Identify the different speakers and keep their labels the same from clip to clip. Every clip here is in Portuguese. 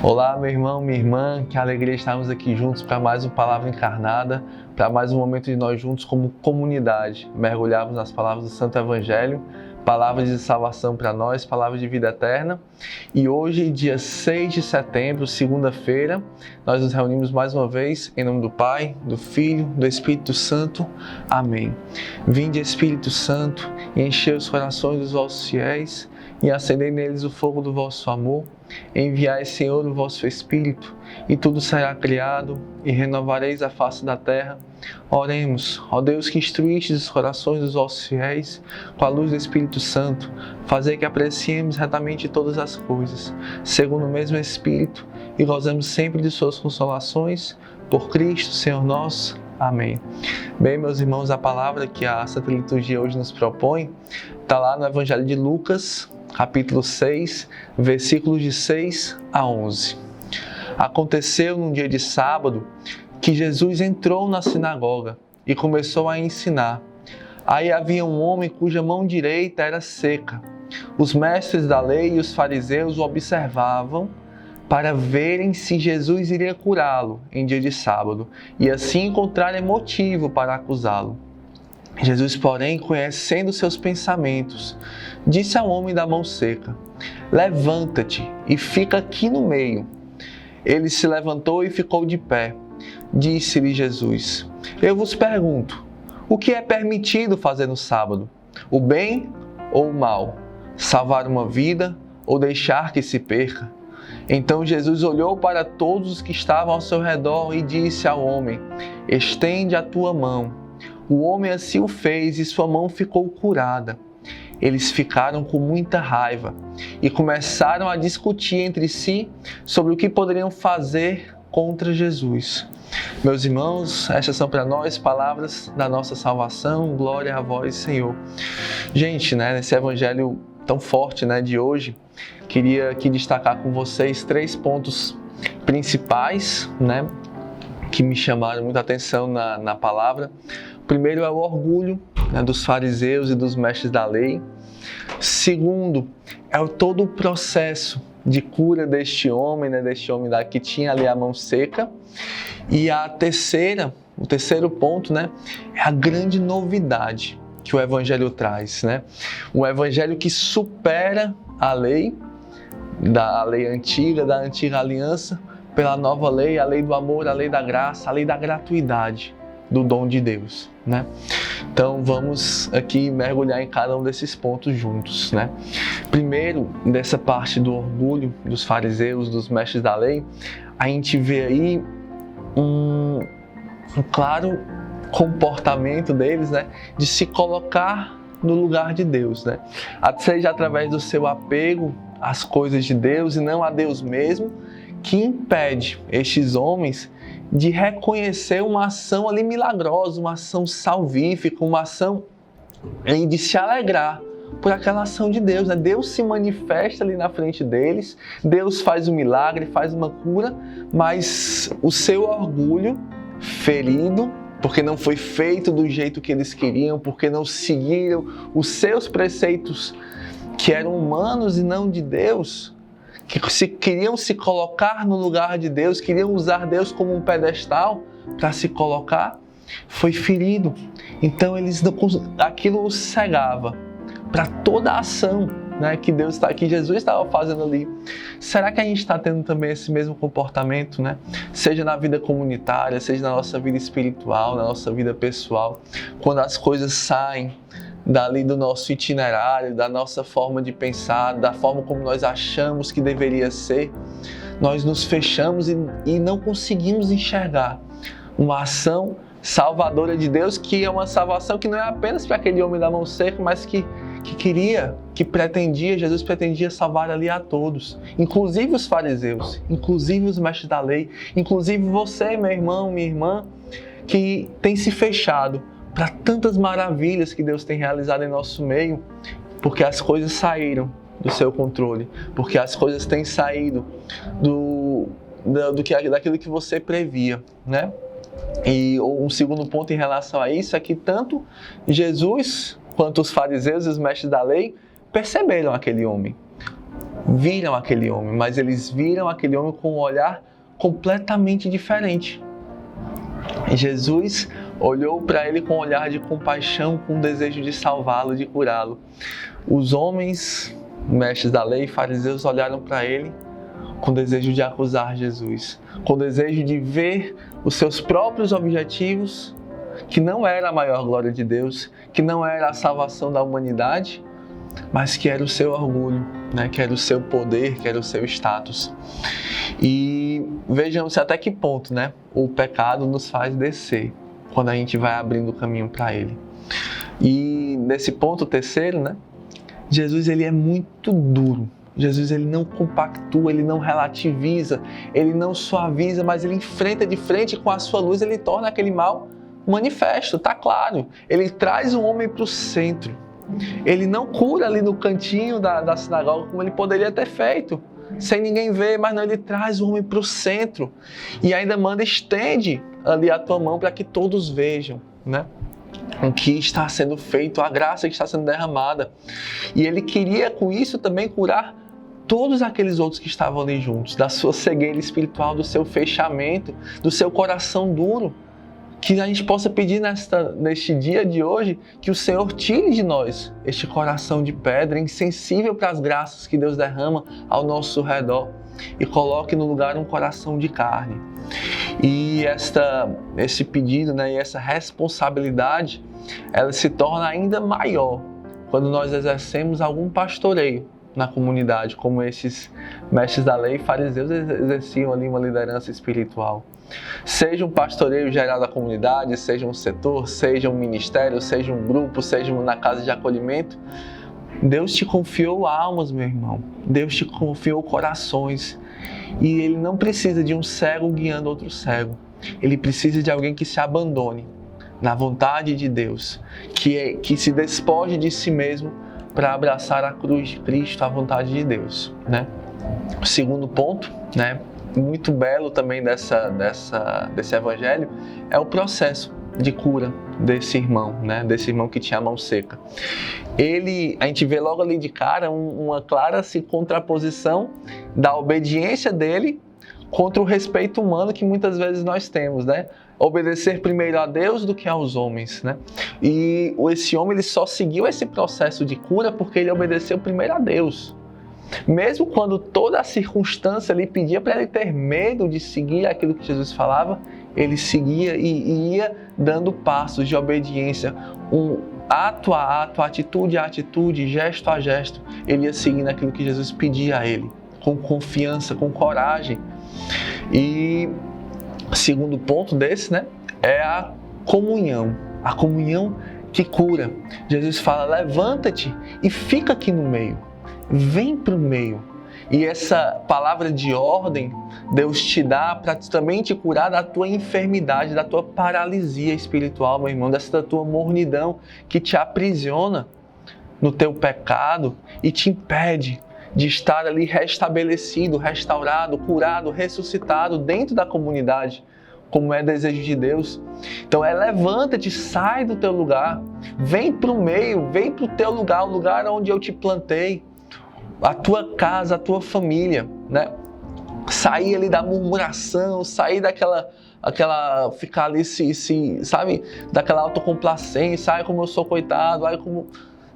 Speaker 1: Olá, meu irmão, minha irmã, que alegria estarmos aqui juntos para mais uma Palavra Encarnada, para mais um momento de nós juntos como comunidade, mergulharmos nas palavras do Santo Evangelho, palavras de salvação para nós, palavras de vida eterna. E hoje, dia 6 de setembro, segunda-feira, nós nos reunimos mais uma vez em nome do Pai, do Filho, do Espírito Santo. Amém. Vinde, Espírito Santo, e enchei os corações dos vossos fiéis e acendei neles o fogo do vosso amor. Enviai, Senhor, o vosso Espírito, e tudo será criado, e renovareis a face da terra. Oremos, ó Deus que instruístes os corações dos vossos fiéis, com a luz do Espírito Santo, fazei que apreciemos retamente todas as coisas, segundo o mesmo Espírito, e gozemos sempre de suas consolações, por Cristo, Senhor nosso. Amém. Bem, meus irmãos, a palavra que a Santa Liturgia hoje nos propõe está lá no Evangelho de Lucas, capítulo 6, versículos de 6 a 11. Aconteceu num dia de sábado que Jesus entrou na sinagoga e começou a ensinar. Aí havia um homem cuja mão direita era seca. Os mestres da lei e os fariseus o observavam para verem se Jesus iria curá-lo em dia de sábado e assim encontrarem motivo para acusá-lo. Jesus, porém, conhecendo seus pensamentos, disse ao homem da mão seca: levanta-te e fica aqui no meio. Ele se levantou e ficou de pé. Disse-lhe Jesus: eu vos pergunto, o que é permitido fazer no sábado? O bem ou o mal? Salvar uma vida ou deixar que se perca? Então Jesus olhou para todos os que estavam ao seu redor e disse ao homem: estende a tua mão. O homem assim o fez e sua mão ficou curada. Eles ficaram com muita raiva e começaram a discutir entre si sobre o que poderiam fazer contra Jesus. Meus irmãos, estas são para nós palavras da nossa salvação. Glória a vós, Senhor. Gente, nesse evangelho tão forte de hoje, queria aqui destacar com vocês 3 pontos principais, que me chamaram muita atenção na palavra. O primeiro é o orgulho dos fariseus e dos mestres da lei. Segundo, é todo o processo de cura deste homem que tinha ali a mão seca. E o terceiro ponto, é a grande novidade que o Evangelho traz, Um Evangelho que supera a lei, da lei antiga, da antiga aliança, pela nova lei, a lei do amor, a lei da graça, a lei da gratuidade do dom de Deus, Então vamos aqui mergulhar em cada um desses pontos juntos, Primeiro, dessa parte do orgulho dos fariseus, dos mestres da lei, a gente vê aí um claro comportamento deles, de se colocar no lugar de Deus, Seja através do seu apego às coisas de Deus e não a Deus mesmo, que impede estes homens de reconhecer uma ação ali milagrosa, uma ação salvífica, uma ação de se alegrar por aquela ação de Deus. Deus se manifesta ali na frente deles, Deus faz um milagre, faz uma cura, mas o seu orgulho ferido, porque não foi feito do jeito que eles queriam, porque não seguiram os seus preceitos que eram humanos e não de Deus, que queriam se colocar no lugar de Deus, queriam usar Deus como um pedestal para se colocar, foi ferido. Então aquilo os cegava para toda a ação que Jesus estava fazendo ali. Será que a gente está tendo também esse mesmo comportamento, Seja na vida comunitária, seja na nossa vida espiritual, na nossa vida pessoal, quando as coisas saem dali do nosso itinerário, da nossa forma de pensar, da forma como nós achamos que deveria ser, nós nos fechamos e não conseguimos enxergar uma ação salvadora de Deus, que é uma salvação que não é apenas para aquele homem da mão seca, mas que Jesus pretendia salvar ali a todos, inclusive os fariseus, inclusive os mestres da lei, inclusive você, meu irmão, minha irmã, que tem se fechado para tantas maravilhas que Deus tem realizado em nosso meio, porque as coisas saíram do seu controle, porque as coisas têm saído daquilo que você previa, E um segundo ponto em relação a isso é que tanto Jesus quanto os fariseus e os mestres da lei perceberam aquele homem. viram aquele homem, mas eles viram aquele homem com um olhar completamente diferente. E Jesus olhou para ele com um olhar de compaixão, com um desejo de salvá-lo, de curá-lo. Os homens, mestres da lei, fariseus, olharam para ele com desejo de acusar Jesus, com desejo de ver os seus próprios objetivos, que não era a maior glória de Deus, que não era a salvação da humanidade, mas que era o seu orgulho, né? Que era o seu poder, que era o seu status. E vejamos até que ponto, né, o pecado nos faz descer, quando a gente vai abrindo o caminho para ele. E nesse ponto terceiro, né, Jesus ele é muito duro. Jesus ele não compactua, ele não relativiza, ele não suaviza, mas ele enfrenta de frente com a sua luz, ele torna aquele mal manifesto, tá claro. Ele traz o homem para o centro. Ele não cura ali no cantinho da sinagoga como ele poderia ter feito, sem ninguém ver, mas não, ele traz o homem para o centro e ainda manda, estende ali a tua mão para que todos vejam, né? O que está sendo feito, a graça que está sendo derramada. E ele queria com isso também curar todos aqueles outros que estavam ali juntos, da sua cegueira espiritual, do seu fechamento, do seu coração duro. Que a gente possa pedir neste dia de hoje que o Senhor tire de nós este coração de pedra, insensível para as graças que Deus derrama ao nosso redor e coloque no lugar um coração de carne. E esse pedido, né, e essa responsabilidade, ela se torna ainda maior quando nós exercemos algum pastoreio na comunidade, como esses mestres da lei e fariseus exerciam ali uma liderança espiritual. Seja um pastoreio geral da comunidade, seja um setor, seja um ministério, seja um grupo, seja na casa de acolhimento, Deus te confiou almas, meu irmão. Deus te confiou corações. E Ele não precisa de um cego guiando outro cego. Ele precisa de alguém que se abandone na vontade de Deus, que se despoje de si mesmo para abraçar a cruz de Cristo, a vontade de Deus, né? O segundo ponto, né, muito belo também desse evangelho, é o processo de cura desse irmão, né, desse irmão que tinha a mão seca. A gente vê logo ali de cara uma clara contraposição da obediência dele contra o respeito humano que muitas vezes nós temos, né? Obedecer primeiro a Deus do que aos homens, né? E esse homem ele só seguiu esse processo de cura porque ele obedeceu primeiro a Deus. Mesmo quando toda a circunstância lhe pedia para ele ter medo de seguir aquilo que Jesus falava, ele seguia e ia dando passos de obediência, ato a ato, atitude a atitude, gesto a gesto, ele ia seguindo aquilo que Jesus pedia a ele, com confiança, com coragem. E o segundo ponto desse, né, é a comunhão que cura. Jesus fala: levanta-te e fica aqui no meio. Vem para o meio. E essa palavra de ordem Deus te dá para também te curar da tua enfermidade, da tua paralisia espiritual, meu irmão, dessa tua mornidão que te aprisiona no teu pecado e te impede de estar ali restabelecido, restaurado, curado, ressuscitado dentro da comunidade, como é desejo de Deus. Então levanta-te, sai do teu lugar, vem para o meio, vem para o teu lugar, o lugar onde eu te plantei, a tua casa, a tua família, né? Sair ali da murmuração, sair ficar ali sabe, daquela autocomplacência, sai como eu sou coitado,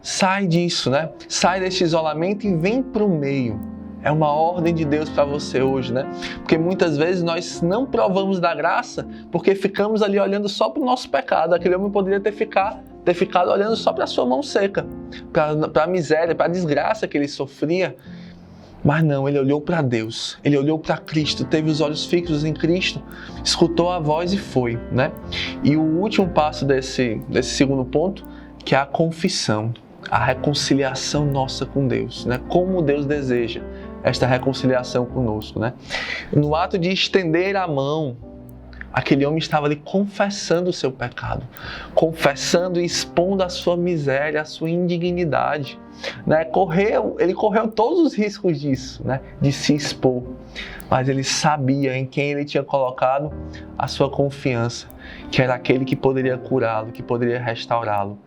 Speaker 1: sai disso, né? Sai desse isolamento e vem para o meio. É uma ordem de Deus para você hoje, né? Porque muitas vezes nós não provamos da graça porque ficamos ali olhando só para o nosso pecado. Aquele homem poderia ter ficado olhando só para a sua mão seca, para a miséria, para a desgraça que ele sofria. Mas não, ele olhou para Deus, ele olhou para Cristo, teve os olhos fixos em Cristo, escutou a voz e foi, né? E o último passo desse segundo ponto, que é a confissão, a reconciliação nossa com Deus, né? Como Deus deseja esta reconciliação conosco, né? No ato de estender a mão, aquele homem estava ali confessando o seu pecado, confessando e expondo a sua miséria, a sua indignidade, né? Ele correu todos os riscos disso, né? De se expor, mas ele sabia em quem ele tinha colocado a sua confiança, que era aquele que poderia curá-lo, que poderia restaurá-lo.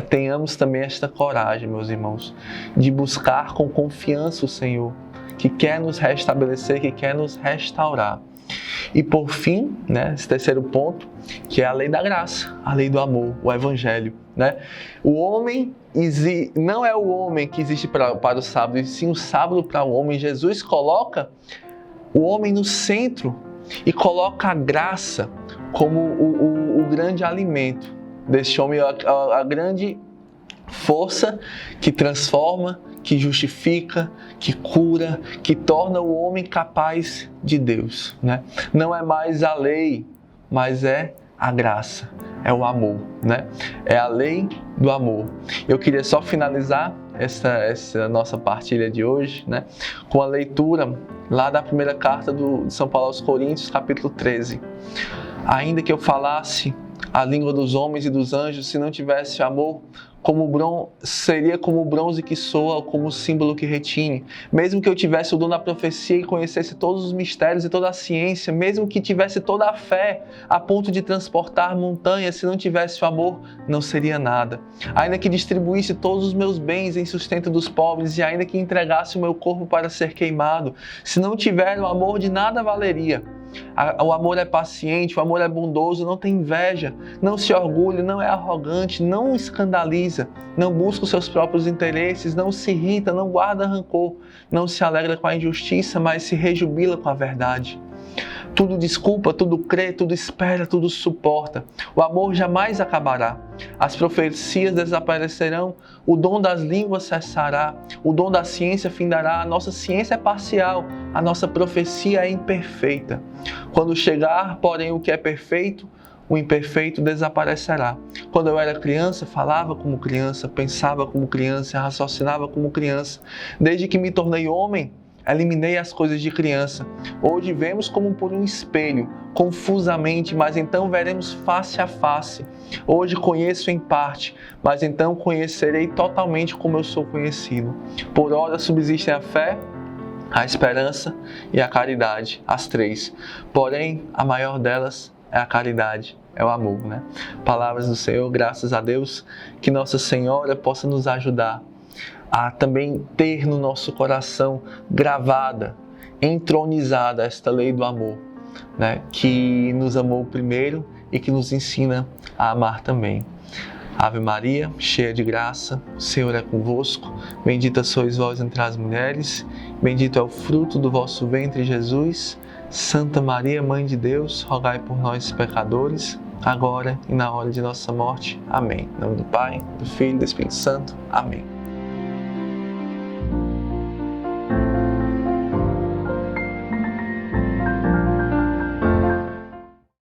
Speaker 1: Tenhamos também esta coragem, meus irmãos, de buscar com confiança o Senhor, que quer nos restabelecer, que quer nos restaurar. E por fim, né, esse terceiro ponto, que é a lei da graça, a lei do amor, o evangelho, né? O homem não é o homem que existe para o sábado, e sim o sábado para o homem. Jesus coloca o homem no centro e coloca a graça como o grande alimento deste homem, a grande força que transforma, que justifica, que cura, que torna o homem capaz de Deus, né? Não é mais a lei, mas é a graça, é o amor, né? É a lei do amor. Eu queria só finalizar essa nossa partilha de hoje, né, com a leitura lá da primeira carta de São Paulo aos Coríntios, capítulo 13. Ainda que eu falasse a língua dos homens e dos anjos, se não tivesse amor, seria como o bronze que soa, ou como o símbolo que retine. Mesmo que eu tivesse o dom da profecia e conhecesse todos os mistérios e toda a ciência, mesmo que tivesse toda a fé a ponto de transportar montanhas, se não tivesse o amor, não seria nada. Ainda que distribuísse todos os meus bens em sustento dos pobres e ainda que entregasse o meu corpo para ser queimado, se não tiver o amor, de nada valeria. O amor é paciente, o amor é bondoso, não tem inveja, não se orgulha, não é arrogante, não escandaliza, não busca os seus próprios interesses, não se irrita, não guarda rancor, não se alegra com a injustiça, mas se rejubila com a verdade. Tudo desculpa, tudo crê, tudo espera, tudo suporta. O amor jamais acabará. As profecias desaparecerão, o dom das línguas cessará, o dom da ciência findará. A nossa ciência é parcial, a nossa profecia é imperfeita. Quando chegar, porém, o que é perfeito, o imperfeito desaparecerá. Quando eu era criança, falava como criança, pensava como criança, raciocinava como criança. Desde que me tornei homem, eliminei as coisas de criança. Hoje vemos como por um espelho, confusamente, mas então veremos face a face. Hoje conheço em parte, mas então conhecerei totalmente como eu sou conhecido. Por ora subsistem a fé, a esperança e a caridade, as três. Porém, a maior delas é a caridade, é o amor, né? Palavras do Senhor, graças a Deus, que Nossa Senhora possa nos ajudar a também ter no nosso coração gravada, entronizada esta lei do amor, né? Que nos amou primeiro e que nos ensina a amar também. Ave Maria, cheia de graça, o Senhor é convosco. Bendita sois vós entre as mulheres, bendito é o fruto do vosso ventre, Jesus. Santa Maria, Mãe de Deus, rogai por nós, pecadores, agora e na hora de nossa morte. Amém. Em nome do Pai, do Filho e do Espírito Santo. Amém.